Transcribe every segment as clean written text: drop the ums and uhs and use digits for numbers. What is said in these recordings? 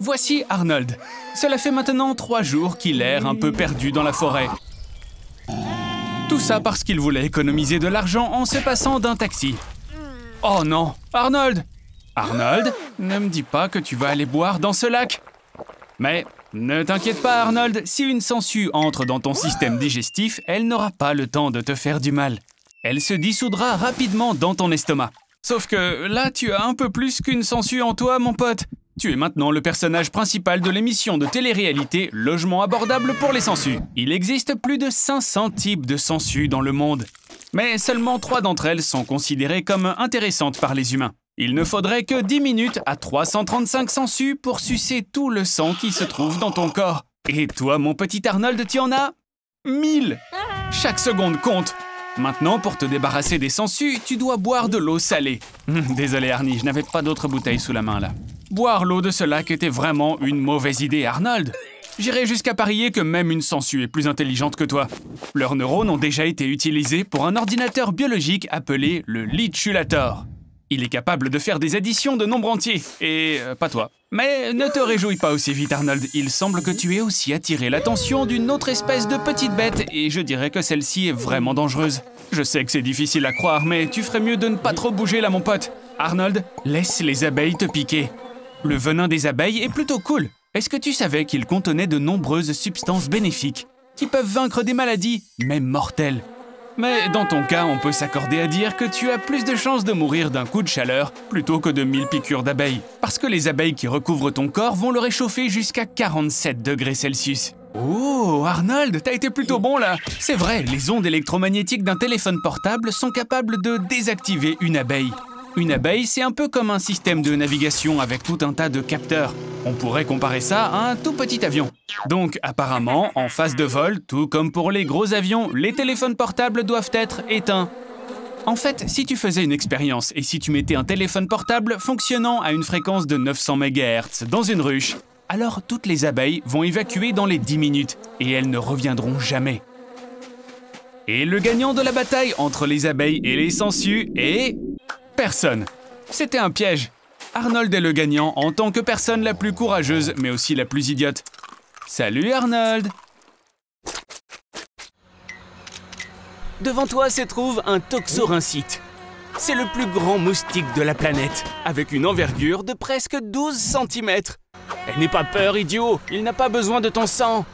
Voici Arnold. Cela fait maintenant 3 jours qu'il erre un peu perdu dans la forêt. Tout ça parce qu'il voulait économiser de l'argent en se passant d'un taxi. Oh non, Arnold! Arnold, ne me dis pas que tu vas aller boire dans ce lac. Mais ne t'inquiète pas, Arnold, si une sangsue entre dans ton système digestif, elle n'aura pas le temps de te faire du mal. Elle se dissoudra rapidement dans ton estomac. Sauf que là, tu as un peu plus qu'une sangsue en toi, mon pote. Tu es maintenant le personnage principal de l'émission de télé-réalité Logement abordable pour les sangsues. Il existe plus de 500 types de sangsues dans le monde. Mais seulement 3 d'entre elles sont considérées comme intéressantes par les humains. Il ne faudrait que 10 minutes à 335 sangsues pour sucer tout le sang qui se trouve dans ton corps. Et toi, mon petit Arnold, tu en as 1000. Chaque seconde compte. Maintenant, pour te débarrasser des sangsues, tu dois boire de l'eau salée. Désolé, Arnie, je n'avais pas d'autre bouteille sous la main, là. Boire l'eau de ce lac était vraiment une mauvaise idée, Arnold. J'irais jusqu'à parier que même une sangsue est plus intelligente que toi. Leurs neurones ont déjà été utilisés pour un ordinateur biologique appelé le Lichulator. Il est capable de faire des additions de nombres entiers. Et pas toi. Mais ne te réjouis pas aussi vite, Arnold. Il semble que tu aies aussi attiré l'attention d'une autre espèce de petite bête, et je dirais que celle-ci est vraiment dangereuse. Je sais que c'est difficile à croire, mais tu ferais mieux de ne pas trop bouger là, mon pote. Arnold, laisse les abeilles te piquer. Le venin des abeilles est plutôt cool. Est-ce que tu savais qu'il contenait de nombreuses substances bénéfiques qui peuvent vaincre des maladies, même mortelles? Mais dans ton cas, on peut s'accorder à dire que tu as plus de chances de mourir d'un coup de chaleur plutôt que de 1000 piqûres d'abeilles. Parce que les abeilles qui recouvrent ton corps vont le réchauffer jusqu'à 47 degrés Celsius. Oh, Arnold, t'as été plutôt bon là. C'est vrai, les ondes électromagnétiques d'un téléphone portable sont capables de désactiver une abeille. Une abeille, c'est un peu comme un système de navigation avec tout un tas de capteurs. On pourrait comparer ça à un tout petit avion. Donc, apparemment, en phase de vol, tout comme pour les gros avions, les téléphones portables doivent être éteints. En fait, si tu faisais une expérience et si tu mettais un téléphone portable fonctionnant à une fréquence de 900 MHz dans une ruche, alors toutes les abeilles vont évacuer dans les 10 minutes et elles ne reviendront jamais. Et le gagnant de la bataille entre les abeilles et les sangsues est... personne. C'était un piège. Arnold est le gagnant en tant que personne la plus courageuse, mais aussi la plus idiote. Salut Arnold! Devant toi se trouve un toxorhynchite. C'est le plus grand moustique de la planète, avec une envergure de presque 12 cm. N'aie pas peur, idiot, il n'a pas besoin de ton sang.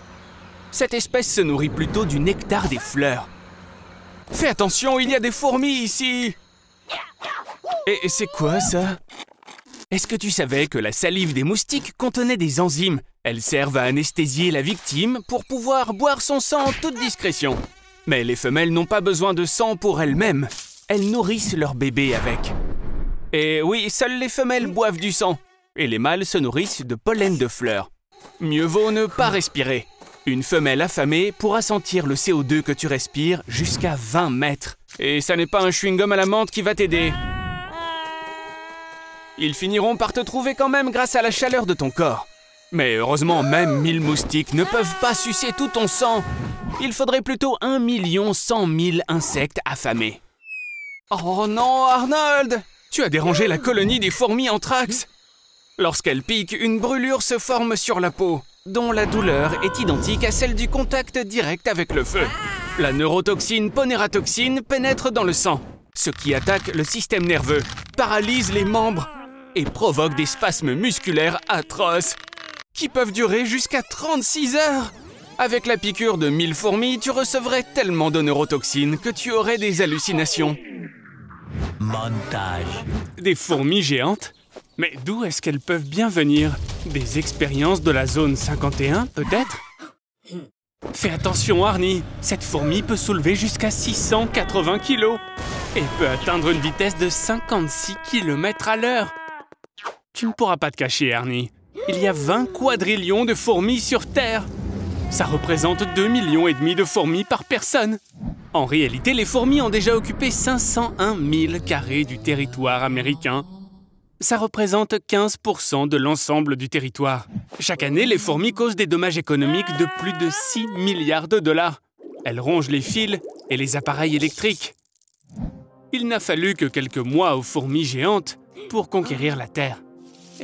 Cette espèce se nourrit plutôt du nectar des fleurs. Fais attention, il y a des fourmis ici! Et c'est quoi ça? Est-ce que tu savais que la salive des moustiques contenait des enzymes? Elles servent à anesthésier la victime pour pouvoir boire son sang en toute discrétion. Mais les femelles n'ont pas besoin de sang pour elles-mêmes. Elles nourrissent leur bébé avec. Et oui, seules les femelles boivent du sang. Et les mâles se nourrissent de pollen de fleurs. Mieux vaut ne pas respirer. Une femelle affamée pourra sentir le CO2 que tu respires jusqu'à 20 mètres. Et ça n'est pas un chewing-gum à la menthe qui va t'aider. Ils finiront par te trouver quand même grâce à la chaleur de ton corps. Mais heureusement, même 1000 moustiques ne peuvent pas sucer tout ton sang. Il faudrait plutôt 1 100 000 insectes affamés. Oh non, Arnold! Tu as dérangé la colonie des fourmis anthrax. Lorsqu'elles piquent, une brûlure se forme sur la peau, dont la douleur est identique à celle du contact direct avec le feu. La neurotoxine ponératoxine pénètre dans le sang, ce qui attaque le système nerveux, paralyse les membres et provoque des spasmes musculaires atroces qui peuvent durer jusqu'à 36 heures. Avec la piqûre de 1000 fourmis, tu recevrais tellement de neurotoxines que tu aurais des hallucinations. Montage. Des fourmis géantes? Mais d'où est-ce qu'elles peuvent bien venir? Des expériences de la zone 51, peut-être? Fais attention, Arnie. Cette fourmi peut soulever jusqu'à 680 kilos et peut atteindre une vitesse de 56 km à l'heure. Tu ne pourras pas te cacher, Arnie. Il y a 20 quadrillions de fourmis sur Terre. Ça représente 2,5 millions de fourmis par personne. En réalité, les fourmis ont déjà occupé 501 000 carrés du territoire américain. Ça représente 15% de l'ensemble du territoire. Chaque année, les fourmis causent des dommages économiques de plus de 6 milliards de dollars. Elles rongent les fils et les appareils électriques. Il n'a fallu que quelques mois aux fourmis géantes pour conquérir la Terre.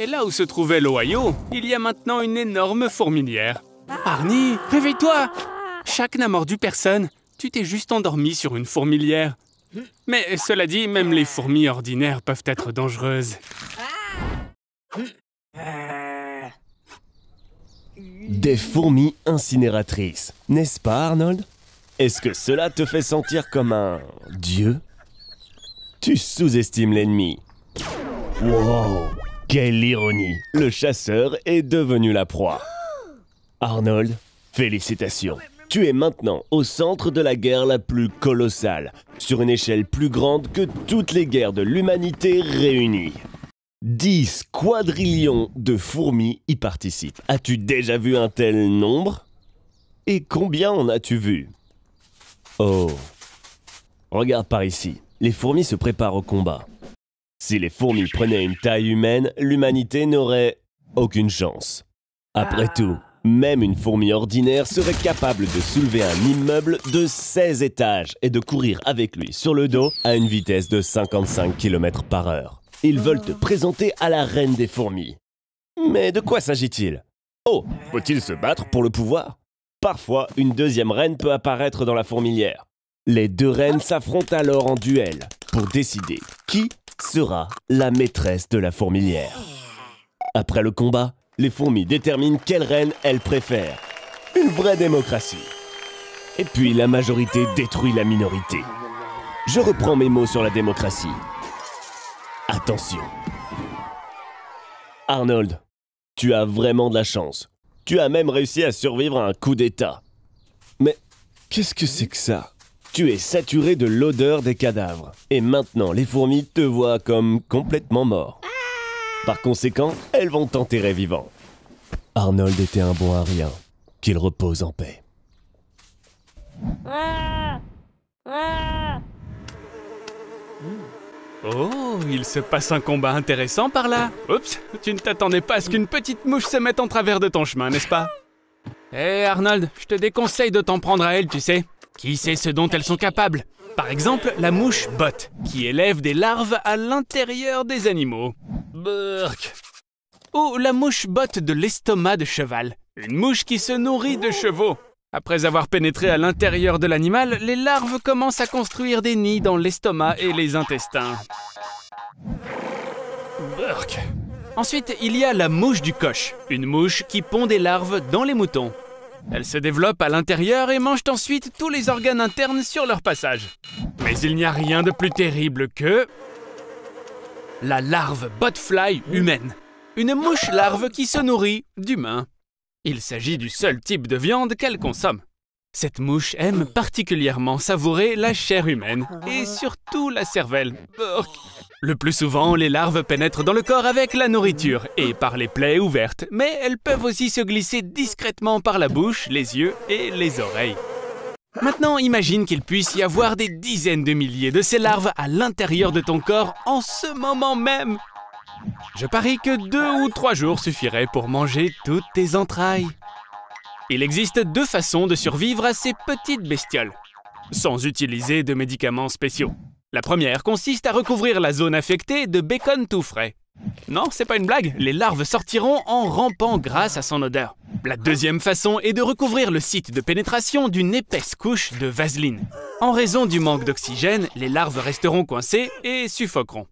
Et là où se trouvait l'Ohio, il y a maintenant une énorme fourmilière. Arnie, réveille-toi! Shaq n'a mordu personne. Tu t'es juste endormi sur une fourmilière. Mais cela dit, même les fourmis ordinaires peuvent être dangereuses. Des fourmis incinératrices, n'est-ce pas Arnold? Est-ce que cela te fait sentir comme un dieu? Tu sous-estimes l'ennemi. Wow, quelle ironie! Le chasseur est devenu la proie. Arnold, félicitations. Tu es maintenant au centre de la guerre la plus colossale, sur une échelle plus grande que toutes les guerres de l'humanité réunies. 10 quadrillions de fourmis y participent. As-tu déjà vu un tel nombre? Et combien en as-tu vu? Oh, regarde par ici. Les fourmis se préparent au combat. Si les fourmis prenaient une taille humaine, l'humanité n'aurait aucune chance. Après tout, même une fourmi ordinaire serait capable de soulever un immeuble de 16 étages et de courir avec lui sur le dos à une vitesse de 55 km/h. Ils veulent te présenter à la reine des fourmis. Mais de quoi s'agit-il? Oh, faut-il se battre pour le pouvoir? Parfois, une deuxième reine peut apparaître dans la fourmilière. Les deux reines s'affrontent alors en duel pour décider qui sera la maîtresse de la fourmilière. Après le combat, les fourmis déterminent quelle reine elles préfèrent. Une vraie démocratie. Et puis la majorité détruit la minorité. Je reprends mes mots sur la démocratie. Attention. Arnold, tu as vraiment de la chance. Tu as même réussi à survivre à un coup d'État. Mais qu'est-ce que c'est que ça? Tu es saturé de l'odeur des cadavres. Et maintenant, les fourmis te voient comme complètement mort. Par conséquent, elles vont t'enterrer vivant. Arnold était un bon à rien. Qu'il repose en paix. Oh, il se passe un combat intéressant par là. Oups, tu ne t'attendais pas à ce qu'une petite mouche se mette en travers de ton chemin, n'est-ce pas? Hé Arnold, je te déconseille de t'en prendre à elle, tu sais. Qui sait ce dont elles sont capables? Par exemple, la mouche botte, qui élève des larves à l'intérieur des animaux. Burk. Ou la mouche botte de l'estomac de cheval, une mouche qui se nourrit de chevaux. Après avoir pénétré à l'intérieur de l'animal, les larves commencent à construire des nids dans l'estomac et les intestins. Burk. Ensuite, il y a la mouche du coche, une mouche qui pond des larves dans les moutons. Elles se développent à l'intérieur et mangent ensuite tous les organes internes sur leur passage. Mais il n'y a rien de plus terrible que la larve botfly humaine. Une mouche larve qui se nourrit d'humains. Il s'agit du seul type de viande qu'elle consomme. Cette mouche aime particulièrement savourer la chair humaine et surtout la cervelle. Le plus souvent, les larves pénètrent dans le corps avec la nourriture et par les plaies ouvertes, mais elles peuvent aussi se glisser discrètement par la bouche, les yeux et les oreilles. Maintenant, imagine qu'il puisse y avoir des dizaines de milliers de ces larves à l'intérieur de ton corps en ce moment même. Je parie que 2 ou 3 jours suffiraient pour manger toutes tes entrailles. Il existe 2 façons de survivre à ces petites bestioles, sans utiliser de médicaments spéciaux. La première consiste à recouvrir la zone affectée de bacon tout frais. Non, c'est pas une blague, les larves sortiront en rampant grâce à son odeur. La deuxième façon est de recouvrir le site de pénétration d'une épaisse couche de vaseline. En raison du manque d'oxygène, les larves resteront coincées et suffoqueront.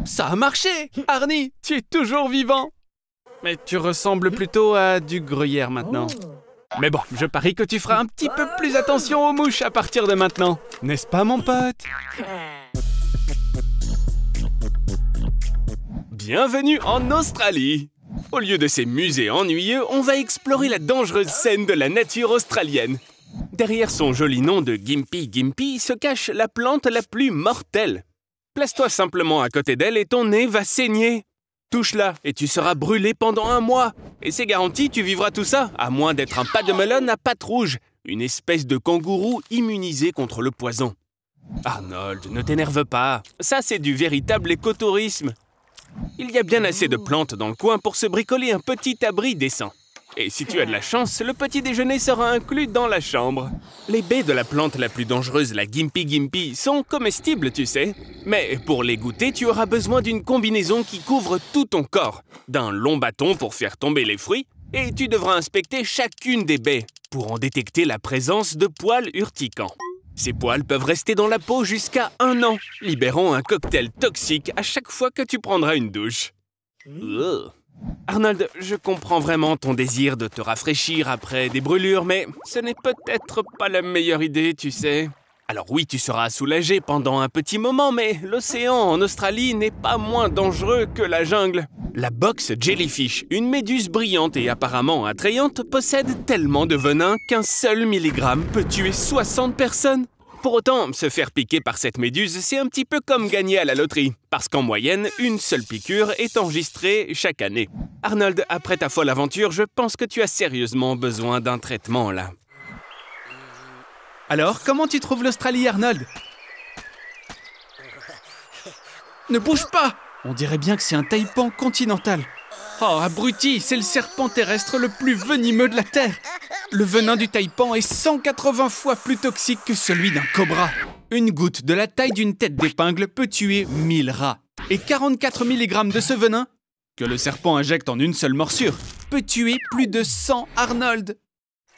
Ça a marché! Arnie, tu es toujours vivant! Mais tu ressembles plutôt à du gruyère maintenant. Mais bon, je parie que tu feras un petit peu plus attention aux mouches à partir de maintenant. N'est-ce pas, mon pote? Bienvenue en Australie! Au lieu de ces musées ennuyeux, on va explorer la dangereuse scène de la nature australienne. Derrière son joli nom de Gympie Gympie se cache la plante la plus mortelle. Place-toi simplement à côté d'elle et ton nez va saigner. Touche-la et tu seras brûlé pendant 1 mois. Et c'est garanti, tu vivras tout ça, à moins d'être un pademelon à pattes rouges, une espèce de kangourou immunisé contre le poison. Arnold, ne t'énerve pas. Ça, c'est du véritable écotourisme. Il y a bien assez de plantes dans le coin pour se bricoler un petit abri décent. Et si tu as de la chance, le petit déjeuner sera inclus dans la chambre. Les baies de la plante la plus dangereuse, la Gimpy Gimpy, sont comestibles, tu sais. Mais pour les goûter, tu auras besoin d'une combinaison qui couvre tout ton corps. D'un long bâton pour faire tomber les fruits, et tu devras inspecter chacune des baies pour en détecter la présence de poils urticants. Ces poils peuvent rester dans la peau jusqu'à 1 an, libérant un cocktail toxique à chaque fois que tu prendras une douche. Arnold, je comprends vraiment ton désir de te rafraîchir après des brûlures, mais ce n'est peut-être pas la meilleure idée, tu sais. Alors oui, tu seras soulagé pendant un petit moment, mais l'océan en Australie n'est pas moins dangereux que la jungle. La box jellyfish, une méduse brillante et apparemment attrayante, possède tellement de venin qu'un seul milligramme peut tuer 60 personnes. Pour autant, se faire piquer par cette méduse, c'est un petit peu comme gagner à la loterie, parce qu'en moyenne, une seule piqûre est enregistrée chaque année. Arnold, après ta folle aventure, je pense que tu as sérieusement besoin d'un traitement, là. Alors, comment tu trouves l'Australie, Arnold? Ne bouge pas! On dirait bien que c'est un taipan continental. Oh, abruti, c'est le serpent terrestre le plus venimeux de la Terre. Le venin du taipan est 180 fois plus toxique que celui d'un cobra. Une goutte de la taille d'une tête d'épingle peut tuer 1000 rats. Et 44 mg de ce venin, que le serpent injecte en une seule morsure, peut tuer plus de 100 Arnold.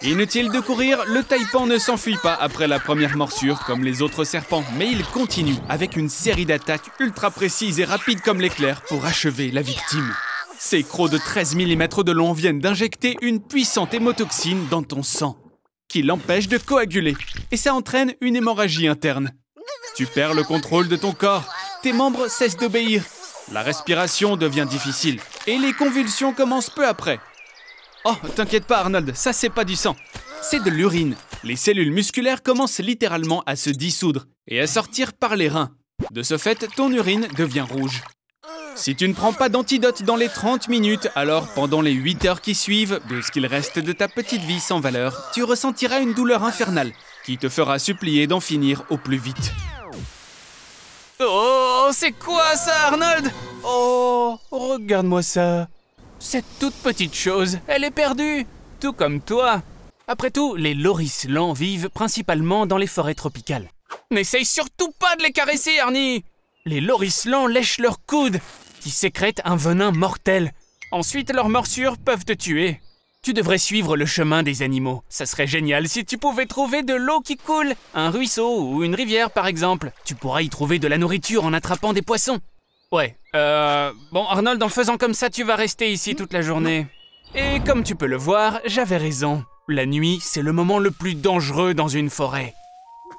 Inutile de courir, le taipan ne s'enfuit pas après la première morsure comme les autres serpents, mais il continue avec une série d'attaques ultra précises et rapides comme l'éclair pour achever la victime. Ces crocs de 13 mm de long viennent d'injecter une puissante hémotoxine dans ton sang, qui l'empêche de coaguler, et ça entraîne une hémorragie interne. Tu perds le contrôle de ton corps, tes membres cessent d'obéir, la respiration devient difficile, et les convulsions commencent peu après. Oh, t'inquiète pas Arnold, ça c'est pas du sang, c'est de l'urine. Les cellules musculaires commencent littéralement à se dissoudre et à sortir par les reins. De ce fait, ton urine devient rouge. Si tu ne prends pas d'antidote dans les 30 minutes, alors pendant les 8 heures qui suivent, de ce qu'il reste de ta petite vie sans valeur, tu ressentiras une douleur infernale qui te fera supplier d'en finir au plus vite. Oh, c'est quoi ça, Arnold? Oh, regarde-moi ça. Cette toute petite chose, elle est perdue, tout comme toi. Après tout, les loris lents vivent principalement dans les forêts tropicales. N'essaye surtout pas de les caresser, Arnie! Les loris lents lèchent leurs coudes, qui sécrètent un venin mortel. Ensuite, leurs morsures peuvent te tuer. Tu devrais suivre le chemin des animaux. Ça serait génial si tu pouvais trouver de l'eau qui coule. Un ruisseau ou une rivière, par exemple. Tu pourras y trouver de la nourriture en attrapant des poissons. Ouais, bon, Arnold, en faisant comme ça, tu vas rester ici toute la journée. Et comme tu peux le voir, j'avais raison. La nuit, c'est le moment le plus dangereux dans une forêt.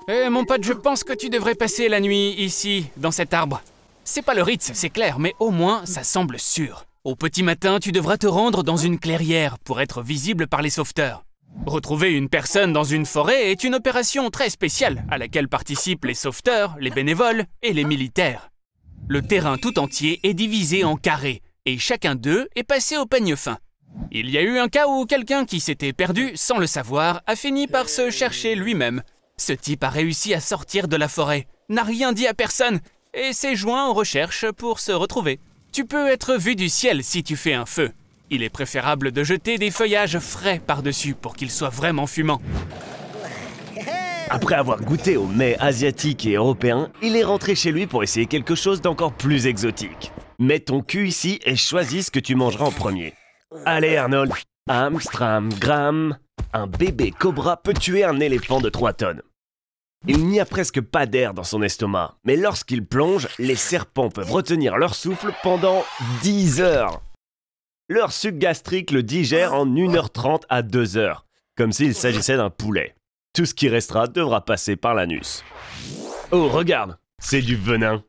Eh, mon pote, je pense que tu devrais passer la nuit ici, dans cet arbre. C'est pas le Ritz, c'est clair, mais au moins, ça semble sûr. Au petit matin, tu devras te rendre dans une clairière pour être visible par les sauveteurs. Retrouver une personne dans une forêt est une opération très spéciale à laquelle participent les sauveteurs, les bénévoles et les militaires. Le terrain tout entier est divisé en carrés et chacun d'eux est passé au peigne fin. Il y a eu un cas où quelqu'un qui s'était perdu sans le savoir a fini par se chercher lui-même. Ce type a réussi à sortir de la forêt, n'a rien dit à personne et s'est joint aux recherches pour se retrouver. Tu peux être vu du ciel si tu fais un feu. Il est préférable de jeter des feuillages frais par-dessus pour qu'il soit vraiment fumant. Après avoir goûté aux mets asiatiques et européens, il est rentré chez lui pour essayer quelque chose d'encore plus exotique. Mets ton cul ici et choisis ce que tu mangeras en premier. Allez Arnold, Amstramgram, un bébé cobra peut tuer un éléphant de 3 tonnes. Il n'y a presque pas d'air dans son estomac, mais lorsqu'il plonge, les serpents peuvent retenir leur souffle pendant 10 heures. Leur suc gastrique le digère en 1h30 à 2h, comme s'il s'agissait d'un poulet. Tout ce qui restera devra passer par l'anus. Oh, regarde, c'est du venin.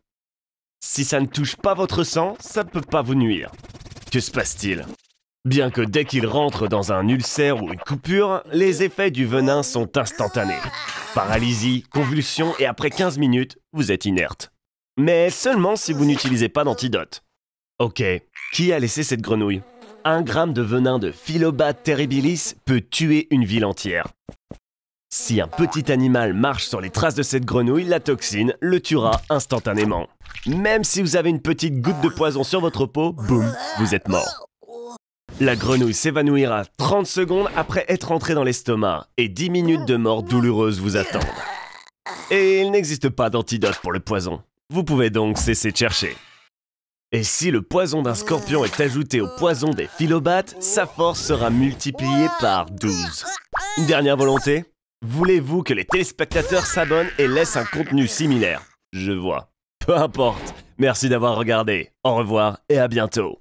Si ça ne touche pas votre sang, ça ne peut pas vous nuire. Que se passe-t-il? Bien que dès qu'il rentre dans un ulcère ou une coupure, les effets du venin sont instantanés. Paralysie, convulsions et après 15 minutes, vous êtes inerte. Mais seulement si vous n'utilisez pas d'antidote. Ok, qui a laissé cette grenouille? 1 gramme de venin de Philoba terribilis peut tuer une ville entière. Si un petit animal marche sur les traces de cette grenouille, la toxine le tuera instantanément. Même si vous avez une petite goutte de poison sur votre peau, boum, vous êtes mort. La grenouille s'évanouira 30 secondes après être entrée dans l'estomac et 10 minutes de mort douloureuse vous attendent. Et il n'existe pas d'antidote pour le poison. Vous pouvez donc cesser de chercher. Et si le poison d'un scorpion est ajouté au poison des philobates, sa force sera multipliée par 12. Une dernière volonté? Voulez-vous que les téléspectateurs s'abonnent et laissent un contenu similaire? Je vois. Peu importe. Merci d'avoir regardé. Au revoir et à bientôt.